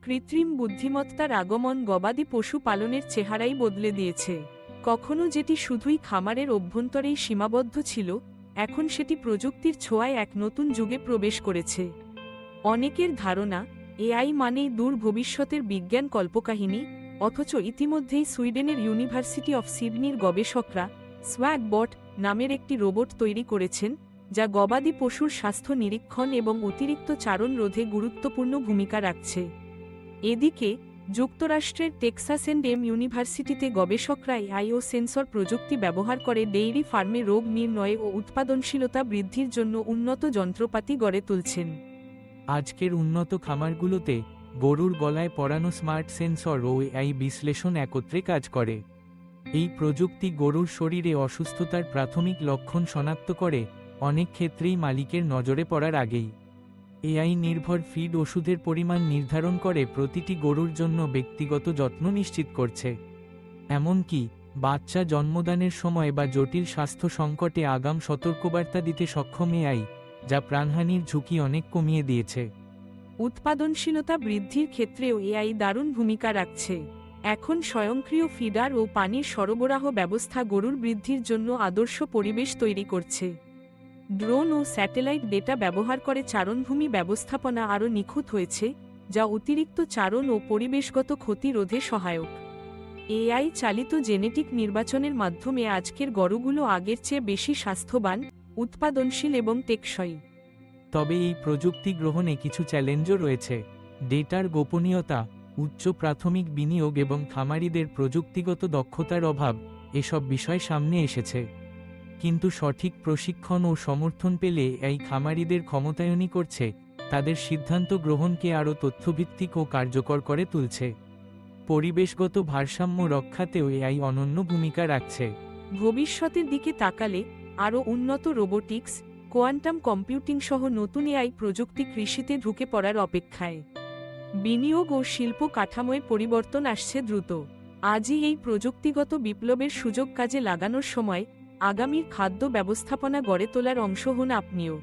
কৃত্রিম বুদ্ধিমত্তার আগমন গবাদি পশু পালনের চেহারাই বদলে দিয়েছে। কখনো যেটি শুধুই খামারের অভ্যন্তরেই সীমাবদ্ধ ছিল, এখন সেটি প্রযুক্তির ছোঁয়ায় এক নতুন যুগে প্রবেশ করেছে। অনেকের ধারণা, এআই মানেই দূর ভবিষ্যতের বিজ্ঞান কল্পকাহিনী, অথচ ইতিমধ্যেই সুইডেনের ইউনিভার্সিটি অফ সিডনির গবেষকরা সোয়াগবট নামের একটি রোবট তৈরি করেছেন, যা গবাদি পশুর স্বাস্থ্য নিরীক্ষণ এবং অতিরিক্ত চারণ রোধে গুরুত্বপূর্ণ ভূমিকা রাখছে। এদিকে যুক্তরাষ্ট্রের টেক্সাস এন্ড ইউনিভার্সিটিতে গবেষকরা এআই ও সেন্সর প্রযুক্তি ব্যবহার করে ডেইরি ফার্মে রোগ নির্ণয় ও উৎপাদনশীলতা বৃদ্ধির জন্য উন্নত যন্ত্রপাতি গড়ে তুলছেন। আজকের উন্নত খামারগুলোতে গরুর গলায় পরানো স্মার্ট সেন্সর ও এআই বিশ্লেষণ একত্রে কাজ করে। এই প্রযুক্তি গরুর শরীরে অসুস্থতার প্রাথমিক লক্ষণ শনাক্ত করে, অনেক ক্ষেত্রেই মালিকের নজরে পড়ার আগেই। এআই নির্ভর ফিড ওষুধের পরিমাণ নির্ধারণ করে প্রতিটি গরুর জন্য ব্যক্তিগত যত্ন নিশ্চিত করছে। এমনকি বাচ্চা জন্মদানের সময় বা জটিল স্বাস্থ্য সংকটে আগাম সতর্কবার্তা দিতে সক্ষম এআই, যা প্রাণহানির ঝুঁকি অনেক কমিয়ে দিয়েছে। উৎপাদনশীলতা বৃদ্ধির ক্ষেত্রেও এআই দারুণ ভূমিকা রাখছে। এখন স্বয়ংক্রিয় ফিডার ও পানির সরবরাহ ব্যবস্থা গরুর বৃদ্ধির জন্য আদর্শ পরিবেশ তৈরি করছে। ড্রোন ও স্যাটেলাইট ডেটা ব্যবহার করে চারণভূমি ব্যবস্থাপনা আরও নিখুঁত হয়েছে, যা অতিরিক্ত চারণ ও পরিবেশগত ক্ষতি রোধে সহায়ক। এআই চালিত জেনেটিক নির্বাচনের মাধ্যমে আজকের গরুগুলো আগের চেয়ে বেশি স্বাস্থ্যবান, উৎপাদনশীল এবং টেকসই। তবে এই প্রযুক্তি গ্রহণে কিছু চ্যালেঞ্জও রয়েছে। ডেটার গোপনীয়তা, উচ্চ প্রাথমিক বিনিয়োগ এবং খামারিদের প্রযুক্তিগত দক্ষতার অভাব এসব বিষয় সামনে এসেছে। কিন্তু সঠিক প্রশিক্ষণ ও সমর্থন পেলে এই খামারিদের ক্ষমতায়নই করছে, তাদের সিদ্ধান্ত গ্রহণকে আরও তথ্যভিত্তিক ও কার্যকর করে তুলছে। পরিবেশগত ভারসাম্য রক্ষাতেও এআই অনন্য ভূমিকা রাখছে। ভবিষ্যতের দিকে তাকালে আরও উন্নত রোবোটিক্স, কোয়ান্টাম কম্পিউটিং সহ নতুন এআই প্রযুক্তি কৃষিতে ঢুকে পড়ার অপেক্ষায়। বিনিয়োগ ও শিল্প কাঠামোয় পরিবর্তন আসছে দ্রুত। আজই এই প্রযুক্তিগত বিপ্লবের সুযোগ কাজে লাগানোর সময়। আগামীর খাদ্য ব্যবস্থাপনা গড়ে তোলার অংশ হন আপনিও।